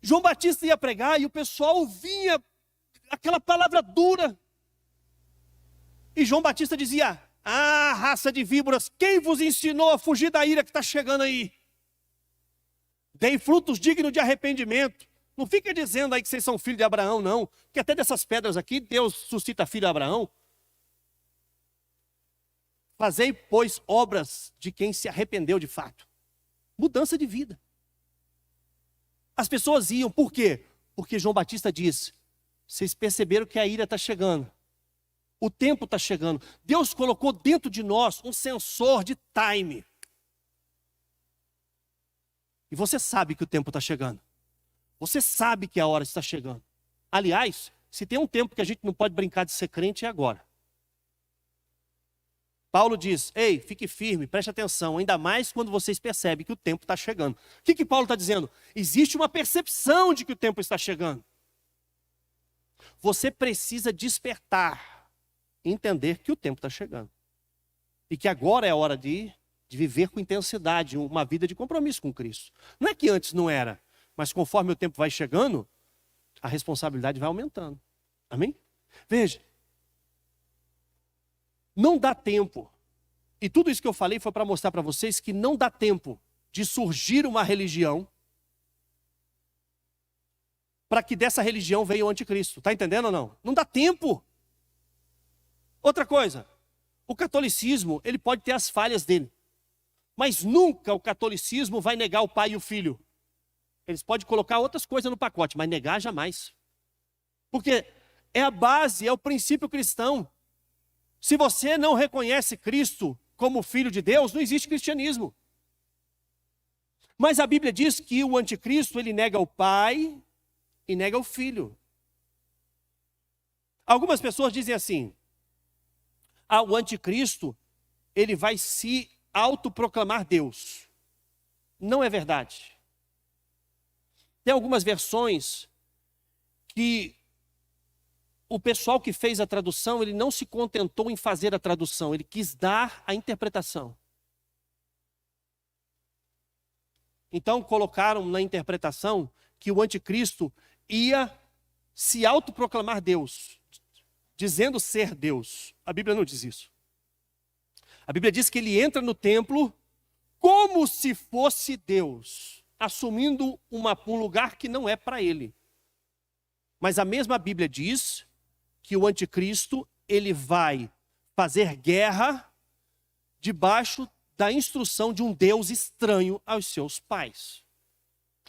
João Batista ia pregar e o pessoal ouvia aquela palavra dura. E João Batista dizia, raça de víboras, quem vos ensinou a fugir da ira que está chegando aí? Deem frutos dignos de arrependimento. Não fica dizendo aí que vocês são filhos de Abraão, não. Porque até dessas pedras aqui, Deus suscita filho de Abraão. Fazei, pois, obras de quem se arrependeu de fato. Mudança de vida. As pessoas iam, por quê? Porque João Batista diz, vocês perceberam que a ira está chegando. O tempo está chegando. Deus colocou dentro de nós um sensor de time. E você sabe que o tempo está chegando. Você sabe que a hora está chegando. Aliás, se tem um tempo que a gente não pode brincar de ser crente, é agora. Paulo diz, ei, fique firme, preste atenção, ainda mais quando vocês percebem que o tempo está chegando. O que Paulo está dizendo? Existe uma percepção de que o tempo está chegando. Você precisa despertar, entender que o tempo está chegando. E que agora é a hora de de viver com intensidade, uma vida de compromisso com Cristo. Não é que antes não era, mas conforme o tempo vai chegando, a responsabilidade vai aumentando. Amém? Veja, não dá tempo, e tudo isso que eu falei foi para mostrar para vocês que não dá tempo de surgir uma religião para que dessa religião venha o anticristo. Está entendendo ou não? Não dá tempo. Outra coisa, o catolicismo, ele pode ter as falhas dele, mas nunca o catolicismo vai negar o pai e o filho. Eles podem colocar outras coisas no pacote, mas negar jamais. Porque é a base, é o princípio cristão. Se você não reconhece Cristo como Filho de Deus, não existe cristianismo. Mas a Bíblia diz que o anticristo, ele nega o Pai e nega o Filho. Algumas pessoas dizem assim, o anticristo, ele vai se autoproclamar Deus. Não é verdade. Tem algumas versões que o pessoal que fez a tradução, ele não se contentou em fazer a tradução, ele quis dar a interpretação. Então colocaram na interpretação que o anticristo ia se autoproclamar Deus, dizendo ser Deus. A Bíblia não diz isso. A Bíblia diz que ele entra no templo como se fosse Deus, assumindo um lugar que não é para ele. Mas a mesma Bíblia diz que o anticristo, ele vai fazer guerra debaixo da instrução de um Deus estranho aos seus pais.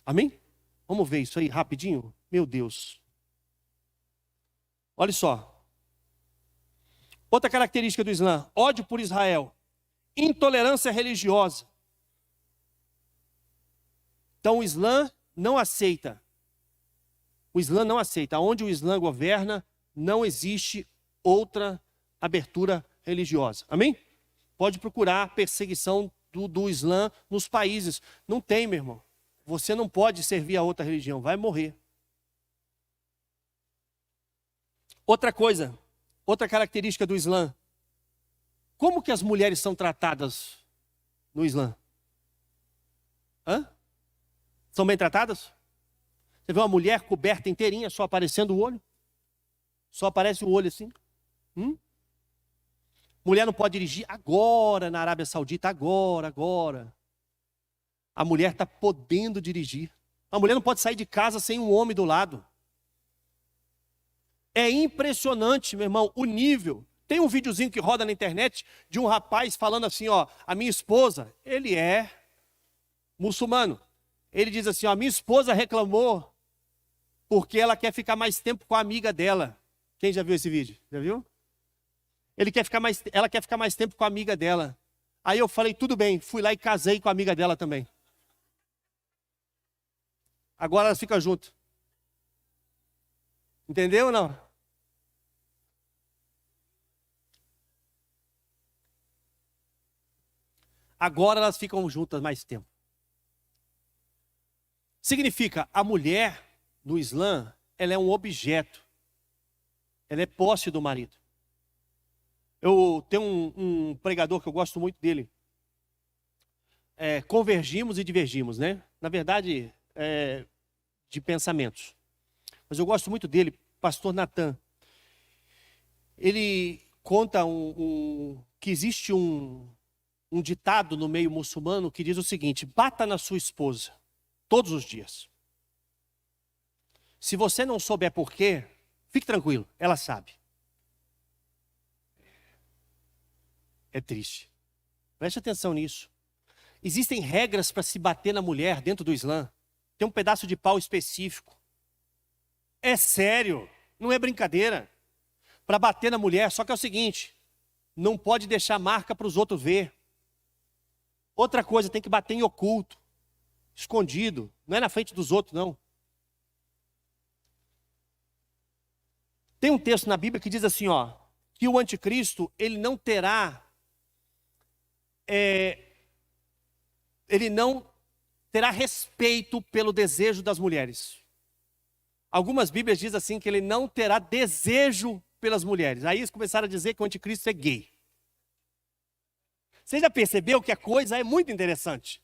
Amém? Vamos ver isso aí rapidinho? Meu Deus. Olha só. Outra característica do Islã, ódio por Israel, intolerância religiosa. Então o Islã não aceita. O Islã não aceita. Onde o Islã governa, não existe outra abertura religiosa. Amém? Pode procurar a perseguição do Islã nos países. Não tem, meu irmão. Você não pode servir a outra religião, vai morrer. Outra coisa, outra característica do Islã. Como que as mulheres são tratadas no Islã? São bem tratadas? Você vê uma mulher coberta inteirinha, só aparecendo o olho? Só aparece o olho assim? Mulher não pode dirigir agora na Arábia Saudita, agora. A mulher está podendo dirigir. A mulher não pode sair de casa sem um homem do lado. É impressionante, meu irmão, o nível. Tem um videozinho que roda na internet de um rapaz falando assim, a minha esposa, ele é muçulmano. Ele diz assim, a minha esposa reclamou porque ela quer ficar mais tempo com a amiga dela. Quem já viu esse vídeo? Já viu? Ela quer ficar mais tempo com a amiga dela. Aí eu falei, tudo bem, fui lá e casei com a amiga dela também. Agora elas ficam juntas. Entendeu ou não? Agora elas ficam juntas mais tempo. Significa, a mulher no Islã, ela é um objeto. Ela é posse do marido. Eu tenho um pregador que eu gosto muito dele. Convergimos e divergimos, né? Na verdade, de pensamentos. Mas eu gosto muito dele, pastor Natan. Ele conta que existe um ditado no meio muçulmano que diz o seguinte: bata na sua esposa, todos os dias. Se você não souber por quê, fique tranquilo, ela sabe. É triste. Preste atenção nisso. Existem regras para se bater na mulher dentro do Islã. Tem um pedaço de pau específico. É sério, não é brincadeira. Para bater na mulher, só que é o seguinte, não pode deixar marca para os outros ver. Outra coisa, tem que bater em oculto, escondido, não é na frente dos outros, não. Tem um texto na Bíblia que diz assim, que o anticristo, ele não terá respeito pelo desejo das mulheres. Algumas Bíblias dizem assim que ele não terá desejo pelas mulheres. Aí eles começaram a dizer que o anticristo é gay. Você já percebeu que a coisa é muito interessante?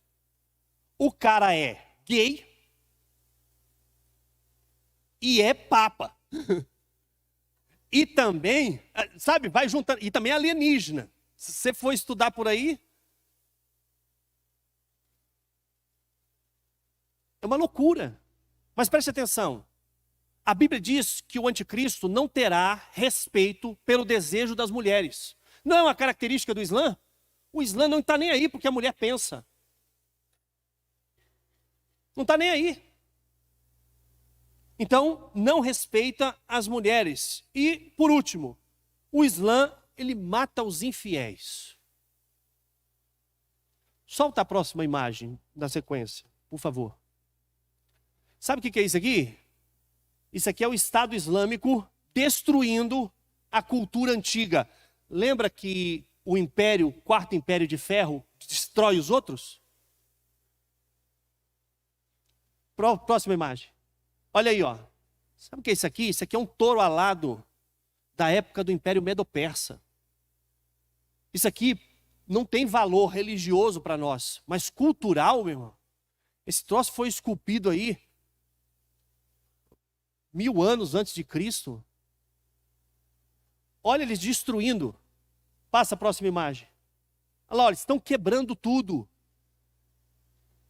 O cara é gay e é papa. E também, sabe, vai juntando, e também é alienígena. Se você for estudar por aí, é uma loucura. Mas preste atenção. A Bíblia diz que o anticristo não terá respeito pelo desejo das mulheres. Não é uma característica do Islã? O Islã não está nem aí porque a mulher pensa. Não está nem aí. Então, não respeita as mulheres. E, por último, o Islã, ele mata os infiéis. Solta a próxima imagem da sequência, por favor. Sabe o que é isso aqui? Isso aqui é o Estado Islâmico destruindo a cultura antiga. Lembra que o império, o quarto império de ferro, destrói os outros? Próxima imagem. Olha aí, ó. Sabe o que é isso aqui? Isso aqui é um touro alado da época do Império Medo-Persa. Isso aqui não tem valor religioso para nós, mas cultural, meu irmão. Esse troço foi esculpido aí 1000 anos antes de Cristo. Olha eles destruindo. Passa a próxima imagem. Olha lá, eles estão quebrando tudo.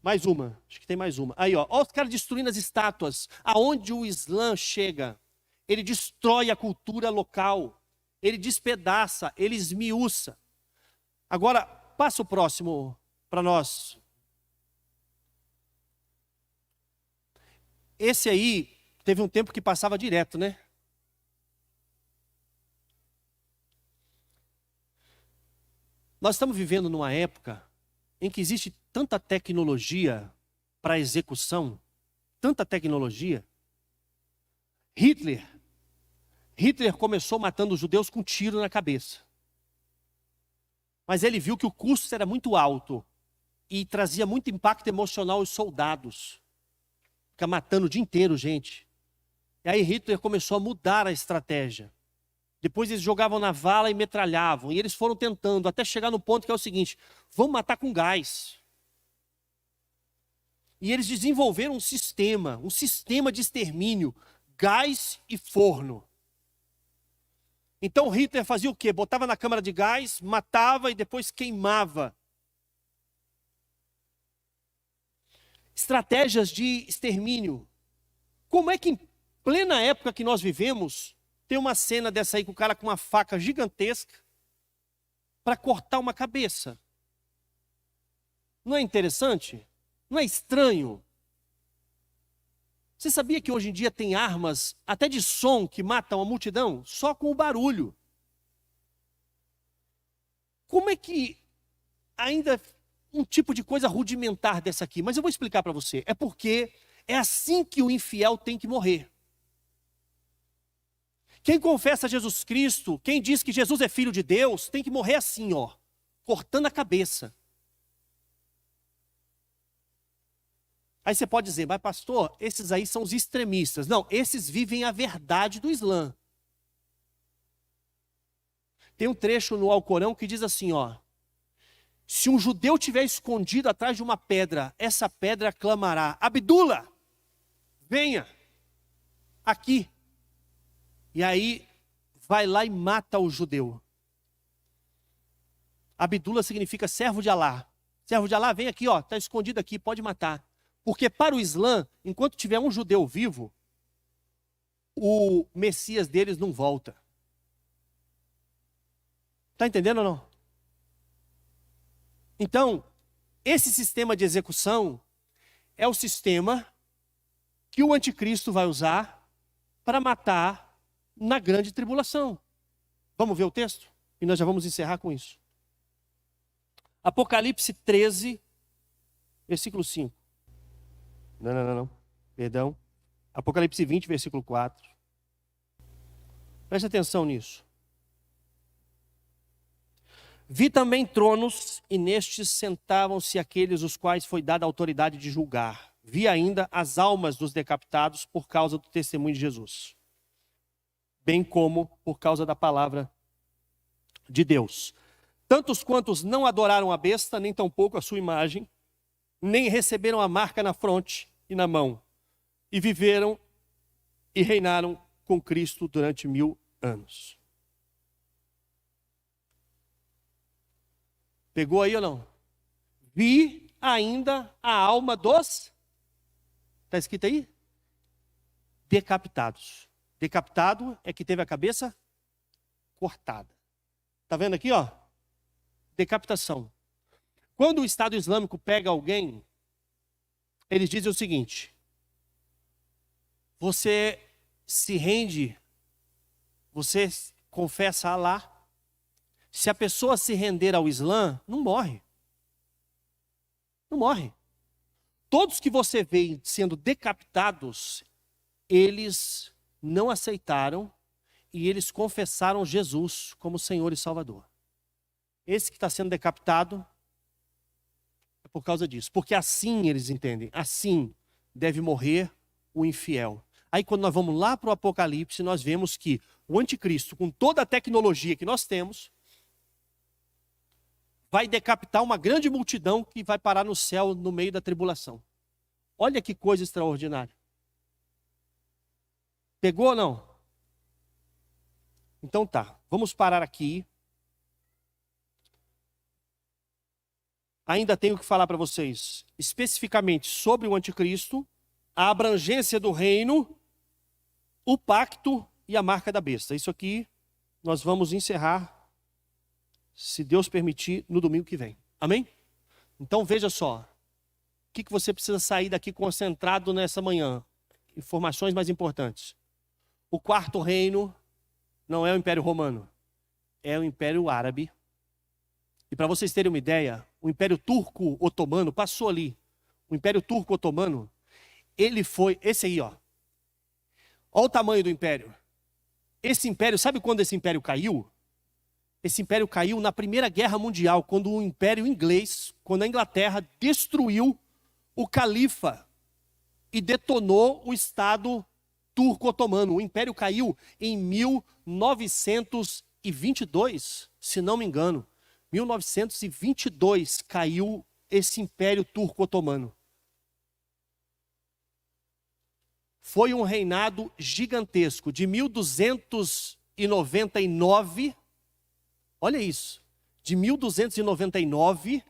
Mais uma, acho que tem mais uma. Aí, ó, olha os caras destruindo as estátuas. Aonde o Islã chega, ele destrói a cultura local. Ele despedaça, ele esmiuça. Agora, passa o próximo para nós. Esse aí, teve um tempo que passava direto, né? Nós estamos vivendo numa época em que existe tanta tecnologia para execução, tanta tecnologia. Hitler começou matando os judeus com um tiro na cabeça. Mas ele viu que o custo era muito alto e trazia muito impacto emocional aos soldados. Fica matando o dia inteiro gente. E aí Hitler começou a mudar a estratégia. Depois eles jogavam na vala e metralhavam. E eles foram tentando até chegar no ponto que é o seguinte: vamos matar com gás. E eles desenvolveram um sistema de extermínio, gás e forno. Então Hitler fazia o quê? Botava na câmara de gás, matava e depois queimava. Estratégias de extermínio. Como é que em plena época que nós vivemos, tem uma cena dessa aí com o cara com uma faca gigantesca para cortar uma cabeça? Não é interessante? Não é estranho? Você sabia que hoje em dia tem armas, até de som, que matam a multidão só com o barulho? Como é que ainda um tipo de coisa rudimentar dessa aqui? Mas eu vou explicar para você. É porque é assim que o infiel tem que morrer. Quem confessa Jesus Cristo, quem diz que Jesus é filho de Deus, tem que morrer assim, ó, cortando a cabeça. Aí você pode dizer, mas pastor, esses aí são os extremistas. Não, esses vivem a verdade do Islã. Tem um trecho no Alcorão que diz assim, ó: se um judeu tiver escondido atrás de uma pedra, essa pedra clamará: Abdullah, venha aqui. E aí vai lá e mata o judeu. Abdullah significa servo de Alá. Servo de Alá, vem aqui, ó, está escondido aqui, pode matar. Porque para o Islã, enquanto tiver um judeu vivo, o Messias deles não volta. Está entendendo ou não? Então, esse sistema de execução é o sistema que o anticristo vai usar para matar na grande tribulação. Vamos ver o texto? E nós já vamos encerrar com isso. Apocalipse 13, versículo 5. Não. Perdão. Apocalipse 20, versículo 4. Preste atenção nisso. Vi também tronos, e nestes sentavam-se aqueles os quais foi dada a autoridade de julgar. Vi ainda as almas dos decapitados por causa do testemunho de Jesus, bem como por causa da palavra de Deus. Tantos quantos não adoraram a besta, nem tampouco a sua imagem, nem receberam a marca na fronte e na mão, e viveram e reinaram com Cristo durante 1000 anos. Pegou aí ou não? Vi ainda a alma dos... Está escrito aí? Decapitados. Decapitado é que teve a cabeça cortada. Está vendo aqui, ó? Decapitação. Quando o Estado Islâmico pega alguém, eles dizem o seguinte: você se rende, você confessa a Alá. Se a pessoa se render ao Islã, não morre. Não morre. Todos que você vê sendo decapitados, eles não aceitaram e eles confessaram Jesus como Senhor e Salvador. Esse que está sendo decapitado é por causa disso. Porque assim eles entendem, assim deve morrer o infiel. Aí quando nós vamos lá para o Apocalipse, nós vemos que o anticristo, com toda a tecnologia que nós temos, vai decapitar uma grande multidão que vai parar no céu no meio da tribulação. Olha que coisa extraordinária. Pegou ou não? Então tá, vamos parar aqui. Ainda tenho que falar para vocês especificamente sobre o anticristo, a abrangência do reino, o pacto e a marca da besta. Isso aqui nós vamos encerrar, se Deus permitir, no domingo que vem. Amém? Então veja só, o que você precisa sair daqui concentrado nessa manhã? Informações mais importantes. O quarto reino não é o Império Romano, é o Império Árabe. E para vocês terem uma ideia, o Império Turco-Otomano passou ali. O Império Turco-Otomano, ele foi, esse aí, ó. Olha o tamanho do império. Esse império, sabe quando esse império caiu? Esse império caiu na Primeira Guerra Mundial, quando o Império Inglês, quando a Inglaterra destruiu o califa e detonou o Estado Turco-Otomano. O império caiu em 1922, se não me engano. 1922 caiu esse Império Turco-Otomano. Foi um reinado gigantesco, de 1299, olha isso, de 1299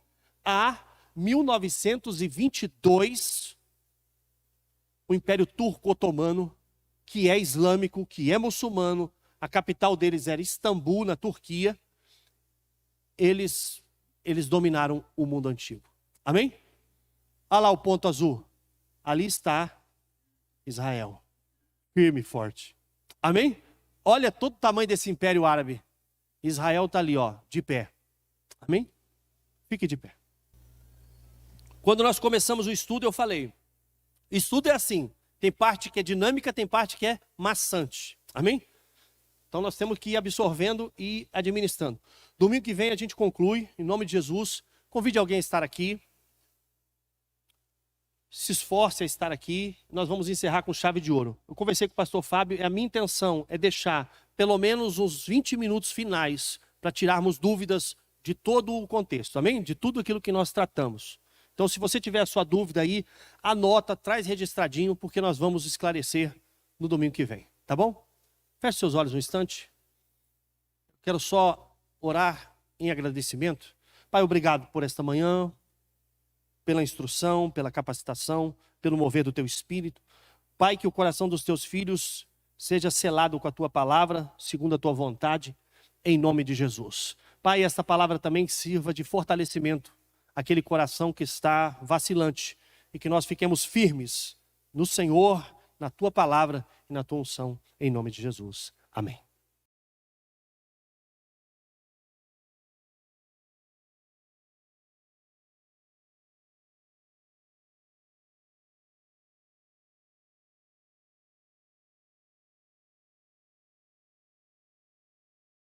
a 1922, o Império Turco-Otomano, que é islâmico, que é muçulmano, a capital deles era Istambul, na Turquia, eles dominaram o mundo antigo. Amém? Olha lá o ponto azul. Ali está Israel. Firme e forte. Amém? Olha todo o tamanho desse império árabe. Israel está ali, ó, de pé. Amém? Fique de pé. Quando nós começamos o estudo, eu falei, estudo é assim, tem parte que é dinâmica, tem parte que é maçante. Amém? Então nós temos que ir absorvendo e administrando. Domingo que vem a gente conclui, em nome de Jesus. Convide alguém a estar aqui. Se esforce a estar aqui. Nós vamos encerrar com chave de ouro. Eu conversei com o pastor Fábio e a minha intenção é deixar pelo menos uns 20 minutos finais para tirarmos dúvidas de todo o contexto. Amém? De tudo aquilo que nós tratamos. Então se você tiver a sua dúvida aí, anota, traz registradinho, porque nós vamos esclarecer no domingo que vem. Tá bom? Feche seus olhos um instante. Quero só orar em agradecimento. Pai, obrigado por esta manhã, pela instrução, pela capacitação, pelo mover do teu Espírito. Pai, que o coração dos teus filhos seja selado com a tua palavra, segundo a tua vontade, em nome de Jesus. Pai, esta palavra também sirva de fortalecimento àquele coração que está vacilante e que nós fiquemos firmes no Senhor, na tua palavra e na tua unção, em nome de Jesus. Amém.